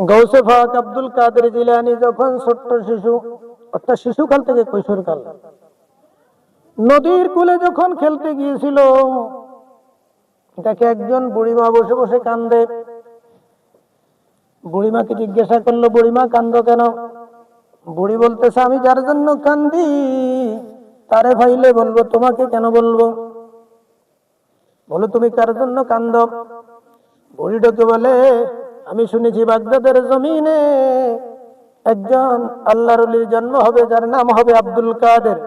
গৌসে পাক আব্দুল কাদের জিলানী যখন ছোট্ট শিশু, অর্থাৎ শিশুকাল থেকে কৈশোরকাল, নদীর কূলে যখন খেলতে গিয়েছিল, তাকে একজন বুড়িমা বসে বসে কান্দে। বুড়িমাকে জিজ্ঞাসা করলো, বুড়িমা কান্দো কেন? বুড়ি বলতেছে, আমি যার জন্য কান্দি তারে ভাইলে বলবো, তোমাকে কেন বলবো? বলো তুমি কার জন্য কান্দো? বুড়ি ডকে বলে, আমি শুনেছি বাগদাদের জমিনে একজন আল্লাহর ওলির জন্ম হবে, যার নাম হবে আব্দুল কাদের,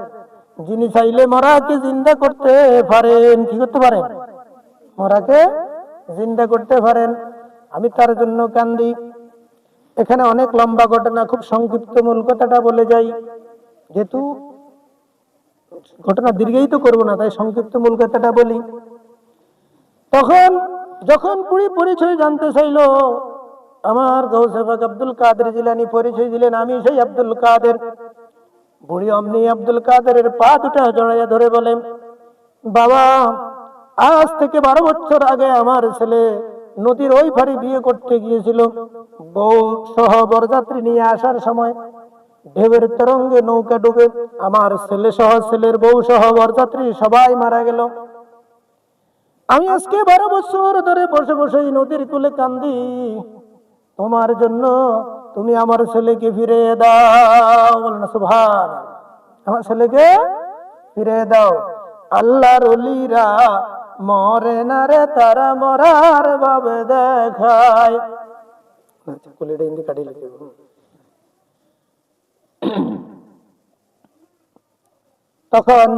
যিনি চাইলে মরাকে জিন্দা করতে পারেন। কি করতে পারেন? মরাকে জিন্দা করতে পারেন। আমি তার জন্য কান্দি। এখানে অনেক লম্বা ঘটনা, খুব সংক্ষিপ্ত মূল কথাটা বলে যাই, যেহেতু ঘটনা দীর্ঘায়িত করবো না, তাই সংক্ষিপ্ত মূল কথাটা বলি। তখন যখন বুড়ি পরিচয় জানতে চাইলো, আমার গৌসে পাক আব্দুল কাদের জিলানী পরিচয় দিলেন, আমি সেই আব্দুল কাদের। বুড়ি অমনি আব্দুল কাদেরের পা দুটা জড়াইয়া ধরে বলেন, বাবা, আজ থেকে 12 বছর আগে আমার ছেলে নদীর ওই পারে বিয়ে করতে গিয়েছিল। বউ সহ বরযাত্রী নিয়ে আসার সময় ঢেউয়ের তরঙ্গে নৌকা ডুবে আমার ছেলে সহ, ছেলের বউ সহ বরযাত্রী সবাই মারা গেল। আমি আজকে 12 বছর ধরে বসে বসে নদীর কূলে কান্দি তোমার জন্য। তুমি আমার ছেলেকে ফিরে দাও। বলেন সুবহান। আমার ছেলেকে ফিরে দাও। আল্লাহর ওলিরা মরে না রে, তারা মরার ভাবে দেখায়। তখন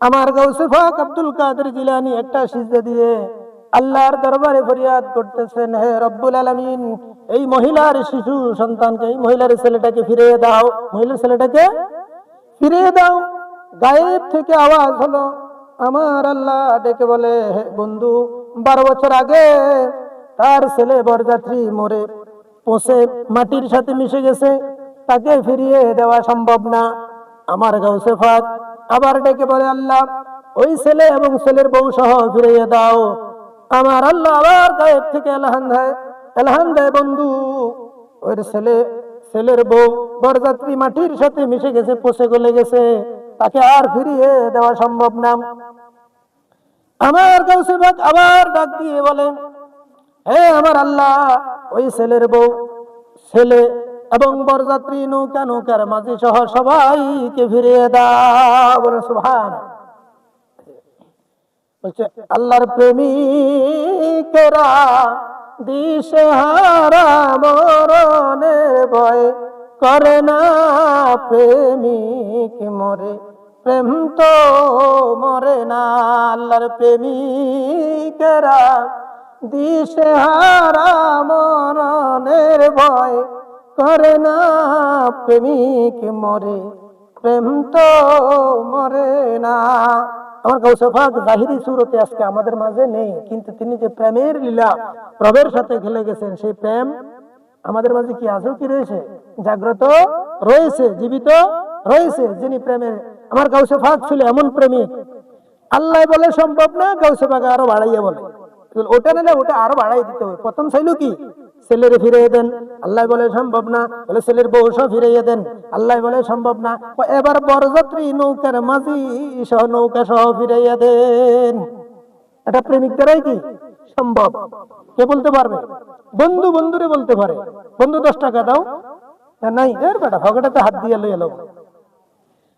আমার গৌসে পাক আব্দুল কাদের জিলানী একটা সিজদা দিয়ে আল্লাহর দরবারে ফরিয়াদ করতেছেন, হে রব্বুল আলামিন, এই মহিলার শিশু সন্তানকে, এই মহিলার ছেলেটাকে ফিরিয়ে দাও, মহিলার ছেলেটাকে ফিরিয়ে দাও। গায়েব থেকে আওয়াজ হলো, আমার আল্লাহ ডেকে বলে, হে বন্ধু, 12 বছর আগে তার ছেলে বরযাত্রী মরে পচে মাটির সাথে মিশে গেছে, তাকে ফিরিয়ে দেওয়া সম্ভব না। আমার গৌসে পাক আবার ডেকে বলে, আল্লাহ, ওই ছেলে এবং ছেলের বউ সহ ফিরিয়ে দাও। আমার আল্লাহ আবার গায়েব থেকে এলাহান দেয়, বন্ধু, ওই ছেলের বউ বরযাত্রী মাটির সাথে মিশে গেছে, পচে গলে গেছে, তাকে আর ফিরিয়ে দেওয়া সম্ভব না। আমার গৌসে পাক আবার ডাক দিয়ে বলে, হে আমার আল্লাহ, ওই ছেলের বউ, ছেলে এবং বরযাত্রী নৌকার মাঝি সহ সবাইকে ফিরিয়ে দাও। বলে সুবহান। বলছে, আল্লাহর প্রেমিকেরা দিশেহারা মরণের ভয় করে না, প্রেমিক মরে প্রেম তো মরে না। আল্লাহর প্রেমিকেরা দিশেহারা মরণের ভয় করে না, প্রেমিক মরে প্রেম তো মরে না। আমার গৌসে পাক জাহিরি সুরতে আজকে আমাদের মাঝে নেই, কিন্তু তিনি যে প্রেমের লীলা প্রভের সাথে খেলে গেছেন, সেই প্রেম আমাদের মাঝে কি আজও কি রয়েছে? জাগ্রত রয়েছে, জীবিত রয়েছে। যিনি প্রেমের, আমার গৌসে পাক ছিল এমন প্রেমিক, আল্লাহ বলে সম্ভব না, গৌসে পাক আরো বাড়াইয়া বলে, ওটা নিলে ওটা আরো বাড়াই দিতে হবে। প্রথম চাইলো কি? ছেলের ফিরিয়ে দেন, আল্লাহ বলে সম্ভব না। বলে ছেলের বউ সহ ফিরিয়ে দেন, আল্লাহ বলে সম্ভব না। এবার বরযাত্রী নৌকার মাঝি সহ নৌকা সহ ফিরাইয়া দেন। এটা প্রেমিক দ্বারাই কি সম্ভব? কে বলতে পারবে? বন্ধু বন্ধুরে বলতে পারে, বন্ধু 10 টাকা দাও, নাই এর বেটা ভগটাতে হাত দিয়ে লইয়া লো।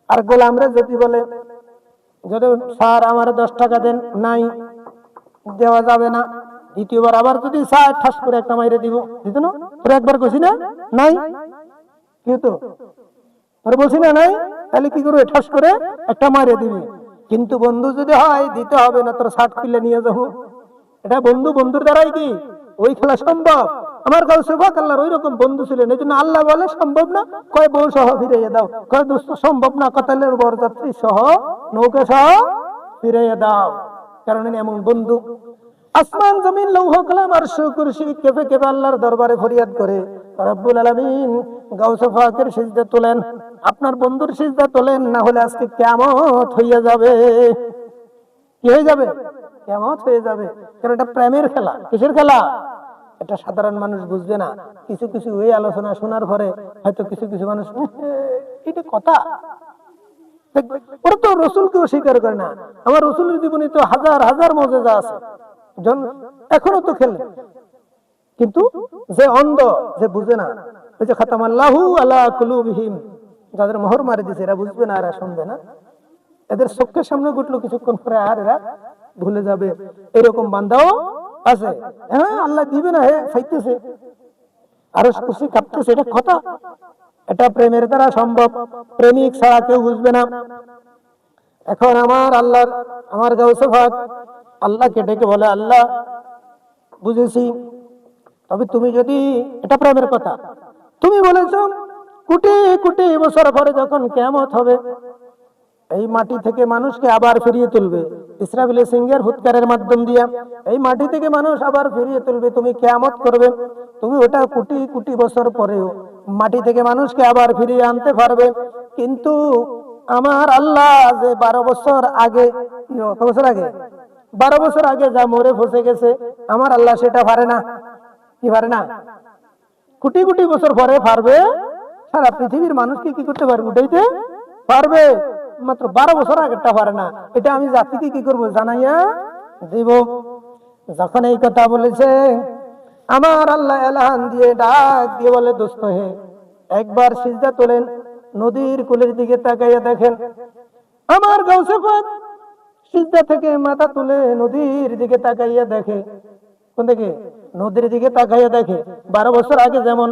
আর গোলামরে যদি বলে, যদি স্যার আমার 10 টাকা দেন, নাই, দেওয়া যাবে না। দ্বিতীয়বার আবার যদি স্যার ঠাস করে একটা মাইরে দিব, দিত না? তোর একবার কইছি না, নাই, কি তো তোর বলছি না, নাই, তাহলে কি করবে? ঠাস করে একটা মাইরে দিবি। কিন্তু বন্ধু যদি হয়, দিতে হবে না, তোর শার্ট খুলে নিয়ে যাবো। এটা বন্ধু বন্ধুর দ্বারাই কি ওই খেলা সম্ভব? আমার গৌসে পাক আল্লাহর ওই রকম বন্ধু ছিলেন। এই জন্য আল্লাহ বলে সম্ভব না, কয় বউ সহ ফিরাইয়া দাও, কয় দোস্ত সম্ভব না, কতালের বরযাত্রী সহ নৌকা সহ ফিরাইয়া দাও। কারণ এমন বন্ধু। আসমান জমিন লৌহ কলম আরশ কুরসি কেঁপে কেঁপে আল্লাহর দরবারে ফরিয়াদ করে, রব্বুল আলামিন গৌসে পাকের সিজদা তোলেন, আপনার বন্ধুর সিজদা তোলেন, না হলে আজকে কিয়ামত হইয়া যাবে। কি হয়ে যাবে? কিয়ামত হয়ে যাবে। কারণ এটা প্রেমের খেলা। কিসের খেলা? এটা সাধারণ মানুষ বুঝবে না। কিছু কিছু ওই আলোচনা শোনার পরে হয়তো কিছু কিছু মানুষ এটা কথা, ওরা তো রসুলকেও স্বীকার করে না। আমার রসুলের জীবনে তো হাজার হাজার মজেজা আছে, এখনো তো খেলে। কিন্তু যে অন্ধ, যে বুঝে না, ওই যে খাতামাল্লাহু আলা কুলুবিহিম, যাদের মোহর মারি দিছে, এরা বুঝবে না, এরা শুনবে না। এদের চোখের সামনে ঘটলো, কিছুক্ষণ পরে আর এরা ভুলে যাবে। এরকম বান্দাও আছে। হ্যাঁ, আল্লাহ দিবে না, হে চাইতেছে, আরো খুশি কাঁপতেছে, এটা কথা। এটা প্রেমের দ্বারা সম্ভব, প্রেমিক ছাড়া কেউ বুঝবে না। এখন আমার গাউসে পাক আল্লাহকে ডেকে বলে, আল্লাহ বুঝেছি, তবে তুমি যদি, এটা প্রেমের কথা, তুমি বলেছ কোটি কোটি বছর পরে যখন কিয়ামত হবে, এই মাটি থেকে মানুষকে আবার ফিরিয়ে তুলবে ইসরাফিলের সিংহের ফুৎকারের মাধ্যম দিয়ে, এই মাটি থেকে মানুষ আবার ফিরিয়ে তুলবে, তুমি কিয়ামত করবে। তুমি ওটা কোটি কোটি বছর পরেও মাটি থেকে মানুষকে আবার ফিরিয়ে আনতে পারবে। কিন্তু আমার আল্লাহ যে 12 বছর আগে, কত বছর আগে, 12 বছর আগে যা মরে ফসে গেছে, আমার আল্লাহ সেটা পারে না। কি পারে না? কোটি কোটি বছর পরে পারবে। সারা পৃথিবীর মানুষকে কি করতে পারবে? উঠাইতে পারবে, মাত্র 12 বছর আগেরটা পারে না। এটা আমি জাতিকে কি করবো? জানাইয়া দিব। যখন এই কথা বলেছে, আমার আল্লাহ এলান দিয়ে ডাক দিয়ে বলে, দোস্ত হে, একবার সিজদা তোলেন, নদীর কূলের দিকে তাকাইয়া দেখেন। আমার গাউসে পাক সিজদা থেকে মাথা তুলে নদীর দিকে তাকাইয়া দেখে। কোন দিকে? নদীর দিকে তাকাইয়া দেখে 12 বছর আগে যেমন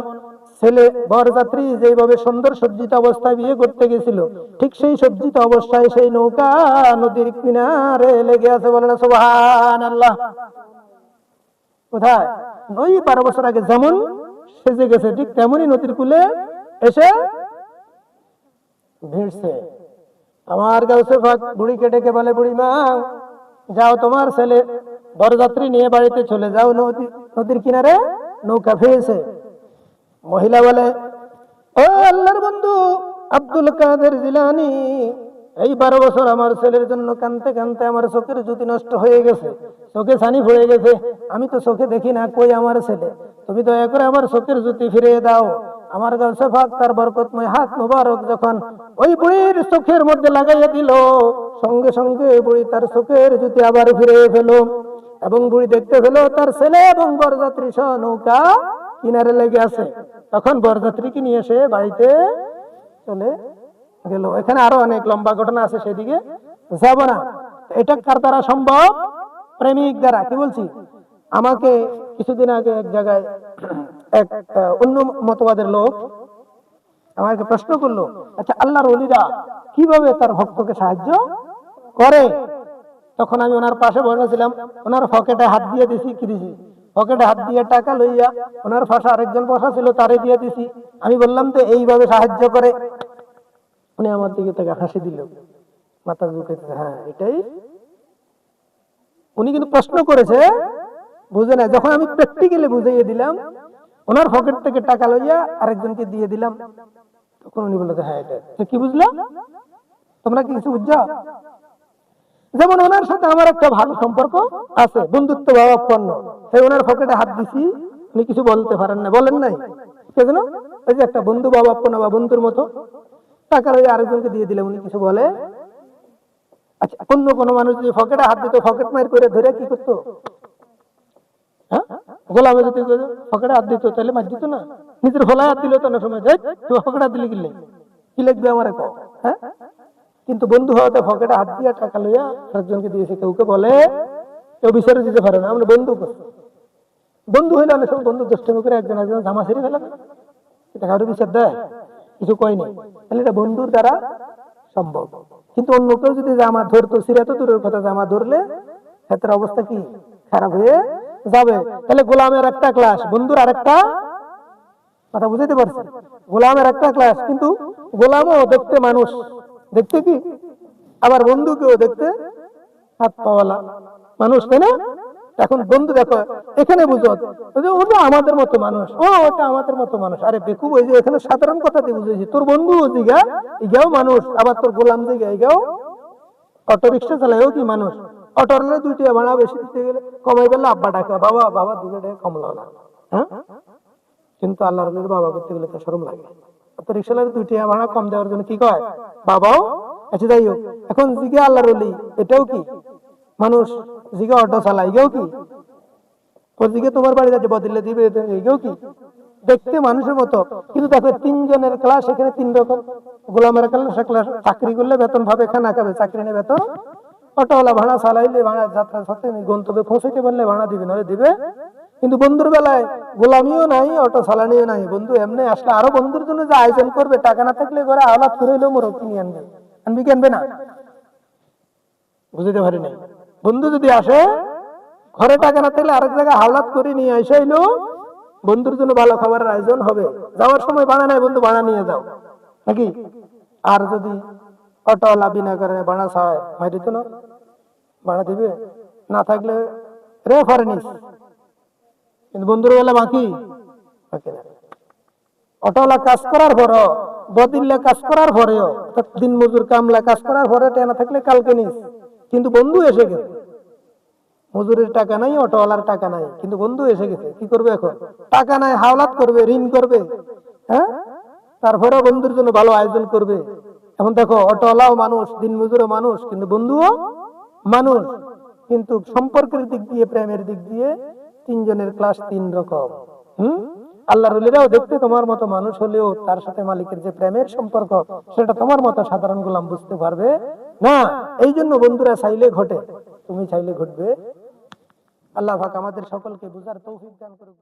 ছেলে বরযাত্রী যেভাবে সুন্দর সজ্জিত অবস্থায় বিয়ে করতে গেছিল, ঠিক সেই সজ্জিত অবস্থায় সেই নৌকা নদীর কিনারে লেগে আছে। বলে না সুবহানাল্লাহ? কোথায়? ওই 12 বছর আগে যেমন সেজে গেছে, ঠিক তেমনই নদীর কূলে এসে ভিড়ছে। আমার গাউসে পাক বুড়িকে ডেকে বলে, বুড়ি মা, যাও, তোমার ছেলে বরযাত্রী নিয়ে বাড়িতে চলে যাও, নদীর কিনারে নৌকা ফিরেছে। মহিলা বলে, ও আল্লাহর বন্ধু আব্দুল কাদের জিলানী, এই 12 বছর আমার ছেলের জন্য কানতে কানতে আমার চোখের জ্যোতি নষ্ট হয়ে গেছে, চোখে ছানি পড়ে গেছে, আমি তো চোখে দেখি না, কই আমার ছেলে? তুমি দয়া করে আমার চোখের জ্যোতি ফিরিয়ে দাও। আমার গাউসে পাক তার বরকতময় হাত মোবারক যখন ওই বুড়ির চোখের মধ্যে লাগাইয়া দিল, সঙ্গে সঙ্গে বুড়ি তার চোখের জ্যোতি আবার ফিরে পেল, এবং বুড়ি দেখতে পেল তার ছেলে এবং বরযাত্রী সহ নৌকা কিনারে লেগে আছে। তখন বরযাত্রীকে নিয়ে এসে বাড়িতে চলে গেল। এখানে আরো অনেক লম্বা ঘটনা আছে, সেদিকে যাব না। এটা কার দ্বারা সম্ভব? প্রেমিক দ্বারা। কি বলছি? আমাকে কিছুদিন আগে এক জায়গায় এক অন্য মতবাদের লোক আমাকে প্রশ্ন করলো, আচ্ছা, আল্লাহর ওলিরা কিভাবে তার ভক্তকে সাহায্য করে? তখন আমি ওনার পাশে বসেছিলাম, ওনার পকেটে হাত দিয়ে দিছি। কি দিছি? পকেটে হাত দিয়ে টাকা লইয়া ওনার পাশে আরেকজন বসা ছিল, তারে দিয়ে দিছি। আমি বললাম তো এইভাবে সাহায্য করে। উনি আমার দিকে থেকে হাসি দিল, মাথা ঝুঁকেছে, হ্যাঁ এটাই। উনি কিন্তু প্রশ্ন করেছে, বুঝে না। যখন আমি প্র্যাকটিক্যালি বুঝিয়ে দিলাম, ওনার পকেট থেকে টাকা লইয়া আরেকজনকে দিয়ে দিলাম, তখন উনি বললো, হ্যাঁ এটা। কি বুঝলাম? তোমরা কি কিছু বুঝছো? যেমন ওনার সাথে আমার একটা ভালো সম্পর্ক আছে, বন্ধুত্ব ভাবাপন্ন, সেই ওনার পকেটে হাত দিছি, উনি কিছু বলতে পারেন না, বলেন নাই, কেন? ওই যে একটা বন্ধু ভাবাপন্ন বা বন্ধুর মতো টাকা লইয়া আরেকজনকে দিয়ে দিলে উনি কিছু বলে। আচ্ছা, অন্য কোনো মানুষ যদি পকেটে হাত দিত, পকেট মার করে ধরে কি করতো? হ্যাঁ, গোলামে যদি পকেটে হাত দিত, তাহলে মার দিত না? নিজের ভোলায় হাত দিল তো না সময়, যাই তুই পকেটে হাত দিলে কিনলে কি লিখবে আমার? হ্যাঁ, কিন্তু বন্ধু হওয়াতে পকেটে হাত দিয়ে টাকা লইয়া আরেকজনকে দিয়েছে। কেউকে বলে, কেউ বিচারে দিতে পারে না, আমরা বন্ধু করছি। বন্ধু হইলে অনেক সময় বন্ধু দুষ্টমি করে একজন একজন জামা ছেড়ে ফেলে, এটা কারো বিচার দেয়? কিছু কয়নি। তাহলে এটা বন্ধুর দ্বারা সম্ভব। কিন্তু অন্য কেউ যদি জামা ধরতো, সিরা তো দূরের কথা, জামা ধরলে ক্ষেত্রে অবস্থা কি খারাপ হয়ে যাবে। তাহলে গোলামের একটা ক্লাস, বন্ধুর আরেকটা। কথা বুঝাইতে পারছি? গোলামের একটা ক্লাস, কিন্তু গোলামও দেখতে মানুষ, দেখতে কি, আবার বন্ধুকেও দেখতে হাত পাওয়ালা মানুষ, তাই না? এখন বন্ধু দেখো, এখানে বুঝো, ওটা আমাদের মতো মানুষ, ও ওটা আমাদের মতো মানুষ। আরে বেকুব, ওই যে এখানে সাধারণ কথা দিয়ে বুঝেছি, তোর বন্ধু জিগা ইগাও মানুষ, আবার তোর গোলাম জিগা ইগাও। অটো রিক্সা চালাইও কি মানুষ? অটোর 2 টাকা ভাড়া বেশি দিতে গেলে কমাই পেলে আব্বা টাকা, বাবা বাবা 2 টাকা কমলো না। হ্যাঁ, কিন্তু আল্লাহ রলির বাবা করতে গেলে তো শরম লাগে। তো রিক্সালার 2 টাকা ভাড়া কম দেওয়ার জন্য কি কয়, বাবাও। আচ্ছা যাই হোক, এখন জিগে আল্লাহ রলি এটাও কি মানুষ, জিগে অটো চালায় এটাও কি, ওদিকে তোমার বাড়ি যাচ্ছে বদলে দিবে এটাও কি দেখতে মানুষের মতো, কিন্তু দেখো 3 জনের ক্লাস, এখানে 3 রকম। গোলামের ক্লাস চাকরি করলে বেতন ভাবে, খানা খাবে, চাকরি নেই বেতন। অটোওয়ালা ভাড়া চালাইলে, ভাড়া যাত্রা সাথে গন্তব্যে পৌঁছাইতে পারলে ভাড়া দিবে, নয় দিবে। কিন্তু বন্ধুর বেলায় গোলামিও নাই, অটো চালানিও নাই। বন্ধু এমনি আসলে আরো বন্ধুর জন্য যে আয়োজন করবে, টাকা না থাকলে ঘরে আওলাদ করে হইলেও মোরগ কিনে আনবে, আনবি কি আনবে না, বুঝতে পারি নাই। বন্ধু যদি আসে, ঘরে টাকা না থাকলে আরেক জায়গায় হাওলাত করে নিয়ে আসে হইলো, বন্ধুর জন্য ভালো খাবারের আয়োজন হবে। যাওয়ার সময় ভাড়া নাই, বন্ধু ভাড়া নিয়ে যাও নাকি। আর যদি অটোওয়ালা বিনা কারণে ভাড়া চায়, ভাই দিত না, ভাড়া দিবে না থাকলে রেফারেন্স, কিন্তু বন্ধুর বেলা বাকি অটোওয়ালা কাজ করার পরও, বদিল্লা কাজ করার পরেও, দিন মজুর কামলা কাজ করার পরে টেনা থাকলে কালকে নিস, কিন্তু বন্ধু এসে গেছে, মজুরের টাকা নাই, অটোওয়ালার টাকা নাই, কিন্তু বন্ধু এসে গেছে, কি করবে এখন, টাকা নাই, হাওলাত করবে, ঋণ করবে, হ্যাঁ, তারপরে বন্ধুর জন্য ভালো আয়োজন করবে। এখন দেখো অটোওয়ালাও মানুষ, দিন মজুরও মানুষ, কিন্তু বন্ধুও মানুষ, কিন্তু সম্পর্কের দিক দিয়ে, প্রেমের দিক দিয়ে 3 জনের ক্লাস 3 রকম। আল্লাহর ওলিরাও দেখতে তোমার মতো মানুষ হলেও তার সাথে মালিকের যে প্রেমের সম্পর্ক, সেটা তোমার মতো সাধারণ গোলাম বুঝতে পারবে না। এই জন্য বন্ধুরা চাইলে ঘটে, তুমি চাইলে ঘটবে। আল্লাহ পাক আমাদের সকলকে বুঝার তৌফিক দান করুক।